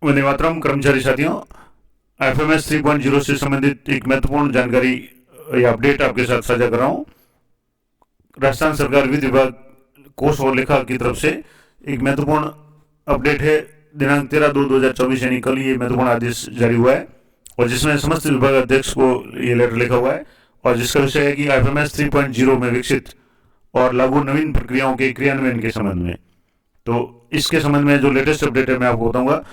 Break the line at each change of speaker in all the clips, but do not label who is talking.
वंदे मातरम। कर्मचारी साथियों, एफएमएस 3.0 से संबंधित एक महत्वपूर्ण जानकारी या अपडेट आपके साथ साझा कर रहा हूँ। राजस्थान सरकार वित्त विभाग कोष और लेखा की तरफ से एक महत्वपूर्ण अपडेट है। दिनांक 13/2/2024 यानी कल ये महत्वपूर्ण आदेश जारी हुआ है और जिसमें समस्त विभाग अध्यक्ष को ये लेटर लिखा हुआ है और जिसका विषय है कि एफएमएस 3.0 में विकसित और लागू नवीन प्रक्रियाओं के क्रियान्वयन के संबंध में। तो इसके संबंध में जो लेटेस्ट अपडेट है मैं आपको बताऊंगा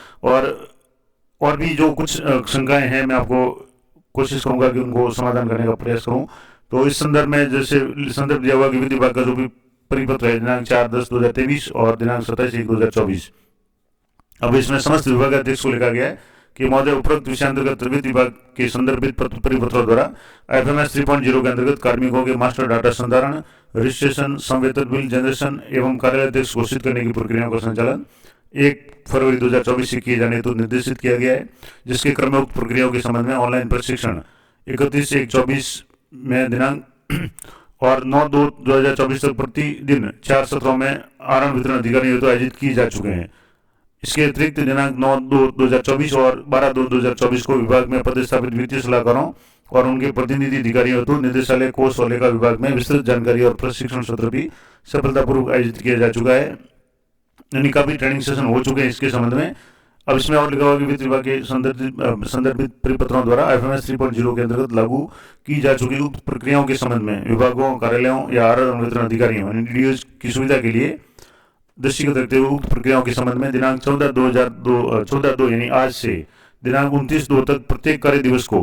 और भी जो कुछ शंकाएं हैं मैं आपको कोशिश करूंगा कि उनको समाधान करने का प्रयास करूं। तो इस संदर्भ में जैसे संदर्भ दिया हुआ कि वित्त विभाग का जो भी परिपत्र है दिनांक 4/10/2023 और दिनांक 27/1/2024, अब इसमें समस्त विभागाध्यक्ष को लिखा गया है कि महोदय उपरोक्त विषयांतर्गत वित्त विभाग के संदर्भित परिपत्रों द्वारा एफएमएस 3.0 के अंतर्गत कार्मिकों के मास्टर डाटा संधारण, रजिस्ट्रेशन, संवेतन बिल जनरेशन एवं कार्यालयाध्यक्ष घोषित करने की प्रक्रियाओं का संचालन 1 फरवरी 2024 से किए जाने हेतु निर्देशित किया गया है, जिसके क्रम में उक्त प्रक्रियाओं के संबंध में ऑनलाइन प्रशिक्षण 31/1/24 में दिनांक और 9/2/2024 तक प्रतिदिन 4 सत्रों में आवरण वितरण अधिकारियों हेतु आयोजित किए जा चुके हैं। इसके अतिरिक्त दिनांक 9/2/2024 और 12/2/2024 को विभाग में पदस्थापित वित्तीय सलाहकारों और उनके प्रतिनिधि अधिकारियों हेतु निदेशालय कोष और लेखा विभाग में विस्तृत जानकारी और प्रशिक्षण सत्र भी सफलतापूर्वक आयोजित किया जा चुका है, यानी काफी ट्रेनिंग सेशन हो चुके हैं इसके संबंध में। अब इसमें और लिखा हुआ कि वित्त विभाग के संदर्भित परिपत्रों द्वारा एफएमएस 3.0 के अंतर्गत लागू की जा चुकी उक्त प्रक्रियाओं के संबंध में विभागों, कार्यालयों या आवरण वितरण अधिकारियों यानी डीडीओ की सुविधा के लिए दृष्टिगत रखते हुए उक्त प्रक्रियाओं के संबंध में दिनांक 14/2 यानी आज से दिनांक 29/2 तक प्रत्येक कार्य दिवस को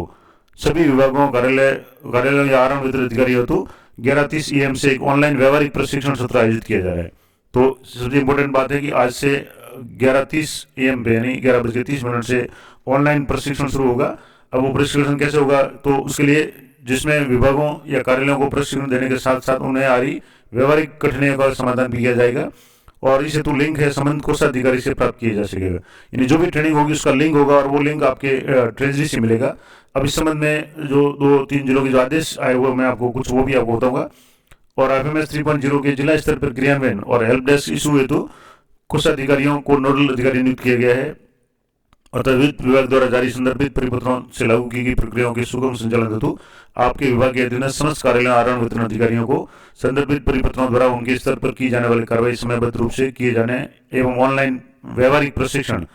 सभी विभागों, कार्यालयों या आवरण वितरण अधिकारियों हेतु 11:30 AM से एक ऑनलाइन व्यवहारिक प्रशिक्षण सत्र आयोजित किया जा रहा है। तो सबसे इंपॉर्टेंट बात है कि आज से 11:30 AM पे यानी 11:30 से ऑनलाइन प्रशिक्षण शुरू होगा। अब वो प्रशिक्षण कैसे होगा, तो उसके लिए जिसमें विभागों या कार्यालयों को प्रशिक्षण देने के साथ साथ उन्हें आ रही व्यवहारिक कठिनाइयों का समाधान भी किया जाएगा और इस हेतु लिंक है संबंधित कोषाधिकारी से प्राप्त किया जा सकेगा। यानी जो भी ट्रेनिंग होगी उसका लिंक होगा और वो लिंक आपके ट्रेजरी से मिलेगा। अब इस संबंध में जो 2-3 जिलों के जो आदेश आए हुए मैं आपको कुछ वो भी आपको बताऊंगा। और एफएमएस 3.0 के जिला स्तर पर क्रियान्वयन और हेल्प डेस्क इशू हेतु कोषाधिकारियों को नोडल अधिकारी नियुक्त किया गया है। अतः वित्त विभाग द्वारा जारी संदर्भित परिपत्रों से लागू की गई प्रक्रियाओं के सुगम संचालन हेतु आपके विभाग के अधीन समस्त कार्यालयों, आवरण वितरण अधिकारियों को संदर्भित परिपत्रों द्वारा उनके स्तर पर की जाने वाली कार्रवाई समयबद्ध रूप से किए जाने एवं ऑनलाइन व्यवहारिक प्रशिक्षण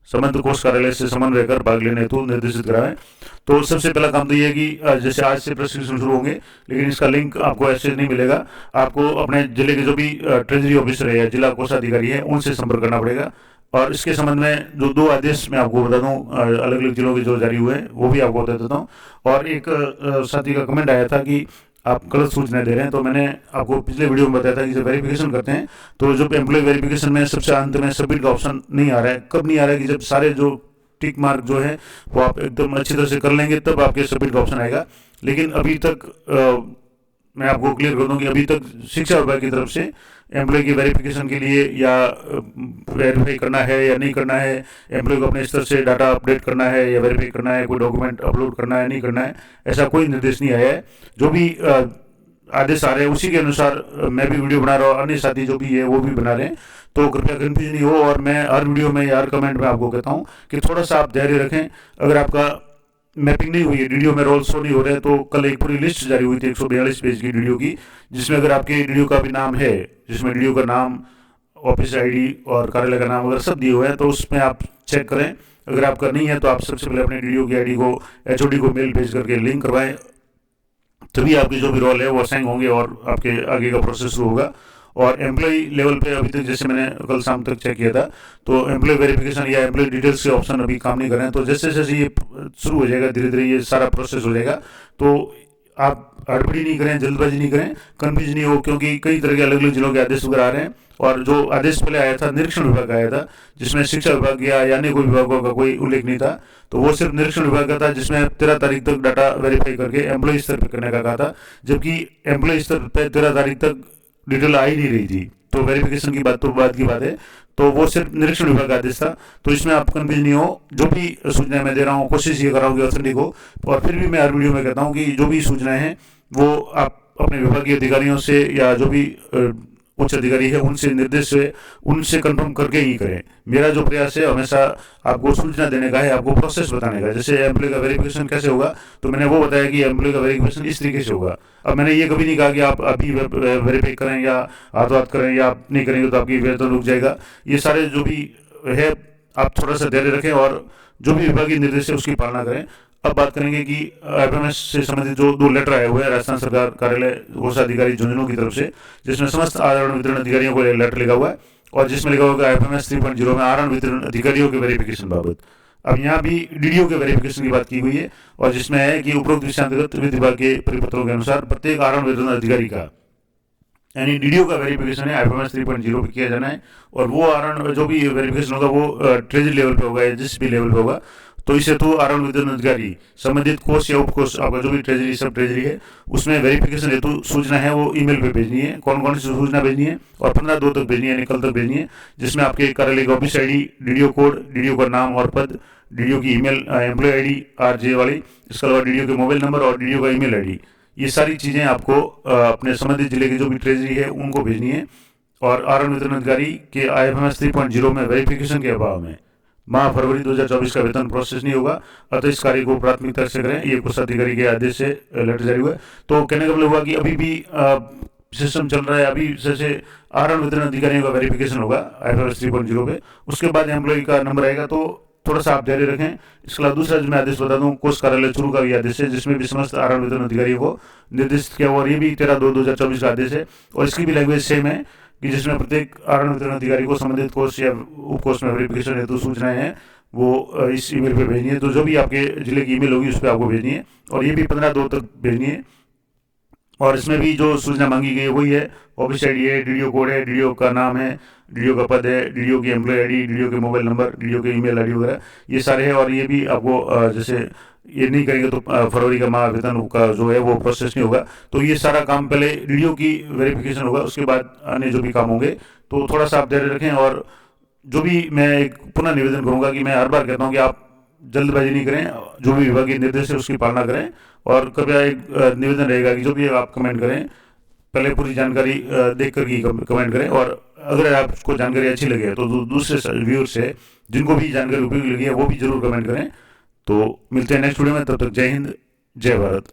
संबंधित कोष कार्यालय से समन्वय कर भाग लेने हेतु निर्देशित करा है। तो सबसे पहला काम तो ये है कि जैसे आज से प्रशिक्षण शुरू होंगे, लेकिन इसका लिंक आपको ऐसे नहीं मिलेगा। आपको अपने जिले के जो भी ट्रेजरी ऑफिसर है या जिला कोषाधिकारी है उनसे संपर्क करना पड़ेगा। और इसके संबंध में जो 2 आदेश मैं आपको बता दूं अलग अलग जिलों के जो जारी हुए हैं वो भी आपको बता देता हूँ। और एक साथी का कमेंट आया था कि आप गलत सूचना दे रहे हैं, तो मैंने आपको पिछले वीडियो में बताया था कि जब वेरिफिकेशन करते हैं तो जब एम्प्लॉय वेरिफिकेशन में सबसे अंत में सबमिट का ऑप्शन नहीं आ रहा है। कब नहीं आ रहा है कि जब सारे जो टिक मार्क जो है वो आप एकदम अच्छी तरह से कर लेंगे तब आपके सबमिट का ऑप्शन आएगा। लेकिन अभी तक मैं आपको क्लियर कर दूं कि अभी तक शिक्षा विभाग की तरफ से एम्प्लॉय की वेरिफिकेशन के लिए या वेरीफाई करना है या नहीं करना है, एम्प्लॉय को अपने स्तर से डाटा अपडेट करना है या वेरीफाई करना है, कोई डॉक्यूमेंट अपलोड करना है नहीं करना है, ऐसा कोई निर्देश नहीं आया है। जो भी आदेश आ रहे हैं उसी के अनुसार मैं भी वीडियो बना रहा हूँ, अन्य साथी जो भी है वो भी बना रहे हैं। तो कृपया कन्फ्यूज नहीं हो और मैं हर वीडियो में या हर कमेंट में आपको कहता हूँ कि थोड़ा सा आप धैर्य रखें। अगर आपका मैपिंग नहीं हुई है, वीडियो में रोल शो नहीं हो रहे, तो कल एक पूरी लिस्ट जारी हुई थी 142 पेज की वीडियो की, जिसमें अगर आपके वीडियो का भी नाम है, जिसमें वीडियो का नाम, ऑफिस आईडी और कार्यालय का नाम अगर सब दिए हुए हैं तो उसमें आप चेक करें। अगर आपका नहीं है तो आप सबसे पहले अपने वीडियो की आईडी को एचओडी को मेल भेज करके लिंक करवाएं, तभी आपके जो भी रोल है वो असाइन होंगे और आपके आगे का प्रोसेस शुरू होगा। और एम्प्लॉय लेवल पे अभी तक जैसे मैंने कल शाम तक चेक किया था तो एम्प्लॉय वेरिफिकेशन या एम्प्लॉय डिटेल्स के ऑप्शन अभी काम नहीं कर रहे हैं। तो जैसे जैसे ये शुरू हो जाएगा, धीरे धीरे ये सारा प्रोसेस हो जाएगा। तो आप हड़बड़ी नहीं करें, जल्दबाजी नहीं करें, कन्फ्यूज नहीं हो, क्योंकि कई तरह के अलग अलग जिलों के आदेश वगैरह आ रहे हैं। और जो आदेश पहले आया था निरीक्षण विभाग का आया था, जिसमें शिक्षा विभाग या अन्य कोई विभागों का कोई उल्लेख नहीं था, तो वो सिर्फ निरीक्षण विभाग का था, जिसमें 13 तारीख तक डाटा वेरीफाई करके एम्प्लॉय स्तर पर करने का कहा था। जबकि एम्प्लॉय स्तर पर 13 तारीख तक डिटेल आ ही नहीं रही थी, तो वेरिफिकेशन की बात तो बाद की बात है। तो वो सिर्फ निरीक्षण विभाग का आदेश था। तो इसमें आप कन्फ्यूज नहीं हो, जो भी सूचनाएं मैं दे रहा हूँ कोशिश ये कर रहा हूँ कि ऑथेंटिक हो। और फिर भी मैं हर वीडियो में कहता हूँ कि जो भी सूचनाएं हैं वो आप अपने विभागीय अधिकारियों से या जो भी उच्च अधिकारी है उनसे निर्देश से उनसे कंफर्म करके ही करें। मेरा जो प्रयास है हमेशा आपको सूचना देने का है, आपको प्रोसेस बताने का। जैसे एम्प्लॉय का वेरिफिकेशन कैसे होगा, तो मैंने वो बताया कि एम्प्लॉय का वेरिफिकेशन इस तरीके से होगा। अब मैंने ये कभी नहीं कहा कि आप अभी वेरीफाई करें या हाथों हाथ करें, या आप नहीं करेंगे तो आपकी वेतन रुक जाएगा। ये सारे जो भी है आप थोड़ा सा धैर्य रखें और जो भी विभागीय निर्देश है उसकी पालना करें। अब बात करेंगे कि एफएमएस से संबंधित जो 2 लेटर आए हुए हैं राजस्थान सरकार कार्यालय कोषाधिकारी झुंझुनू की तरफ से, जिसमें समस्त आहरण वितरण अधिकारियों को लेटर लिखा हुआ है और जिसमें लिखा होगा एफएमएस 3.0 में आहरण वितरण अधिकारियों के वेरिफिकेशन बाबत। अब यहाँ भी डीडीओ के वेरिफिकेशन की बात की हुई है और जिसमें है कि उपरोक्त विषयांतर्गत वित्त विभाग के परिपत्रों के अनुसार प्रत्येक आहरण वितरण अधिकारी का यानी डीडीओ का वेरिफिकेशन है एफएमएस 3.0 पे किया जाना है। और वो आहरण जो भी वेरिफिकेशन होगा वो ट्रेजरी लेवल पे होगा या जिस भी लेवल पे होगा, तो इस हेतु आहरण वितरण अधिकारी संबंधित कोष या उपकोष आपका जो भी ट्रेजरी सब ट्रेजरी है उसमें वेरिफिकेशन हेतु सूचना है वो ईमेल पे भेजनी है। कौन कौन सी सूचना भेजनी है, और 15/2 तक भेजनी है, यानी कल तक भेजनी है, जिसमें आपके कार्यालय का office ID, DDO code, DDO का नाम और पद, डीडीओ की ईमेल एम्प्लॉय आईडी आरजे वाली, इसके अलावा डीडीओ के मोबाइल नंबर और डीडीओ का ईमेल आईडी, ये सारी चीज़ें आपको अपने संबंधित जिले की जो भी ट्रेजरी है उनको भेजनी है। और आहरण वितरण अधिकारी के आईएफएमएस 3.0 में वेरिफिकेशन के अभाव में माह फरवरी 2024 का वेतन प्रोसेस नहीं होगा, अतः इस कार्य को प्राथमिकता से करें। ये कुछ अधिकारी के आदेश से लेटर जारी हुआ है। तो कहने का मतलब हुआ कि अभी भी सिस्टम चल रहा है, अभी जैसे आहरण वितरण अधिकारियों का वेरिफिकेशन होगा आईएफएमएस 3.0 पे, उसके बाद एम्प्लॉय का नंबर आएगा, तो थोड़ा सा आप धैर्य रखें। इसके अलावा दूसरा जो मैं आदेश बता दूं, कोष कार्यालय चूरू का भी आदेश है जिसमें भी समस्त आहरण वितरण अधिकारियों को निर्देशित किया हुआ, और ये भी 13/2/2024 का आदेश है और इसकी भी लैंग्वेज सेम है कि जिसमें प्रत्येक आहरण वितरण अधिकारी को संबंधित कोष या उपकोष में वेरिफिकेशन हेतु सूचनाएं हैं वो इस ईमेल पे भेजनी है। तो जो भी आपके जिले की ईमेल होगी उस पर आपको भेजनी है और ये भी 15/2 तक भेजनी है। और इसमें भी जो सूचना मांगी गई है वही है, ऑफिस आईडी है, डीडीओ कोड है, डीडीओ का नाम है, डीडीओ का पद है, डीडीओ की एम्प्लॉय आईडी, डीडीओ के मोबाइल नंबर, डीडीओ के ईमेल आईडी वगैरह ये सारे हैं। और ये भी आपको जैसे ये नहीं करेंगे तो फरवरी का माह वेतन का जो है वो प्रोसेस नहीं होगा। तो ये सारा काम पहले डीडीओ की वेरिफिकेशन होगा, उसके बाद अन्य जो भी काम होंगे। तो थोड़ा सा आप धैर्य रखें। और जो भी मैं एक पुनः निवेदन करूंगा कि मैं हर बार कहता हूँ कि आप जल्दबाजी नहीं करें, जो भी विभागीय निर्देश है उसकी पालना करें। और कृपया एक निवेदन रहेगा कि जो भी आप कमेंट करें पहले पूरी जानकारी देख कर ही कमेंट करें। और अगर आपको जानकारी अच्छी लगे तो दूसरे व्यूअर्स है जिनको भी जानकारी उपयोगी लगी है वो भी जरूर कमेंट करें। तो मिलते हैं नेक्स्ट वीडियो में, तब तक जय हिंद, जय भारत।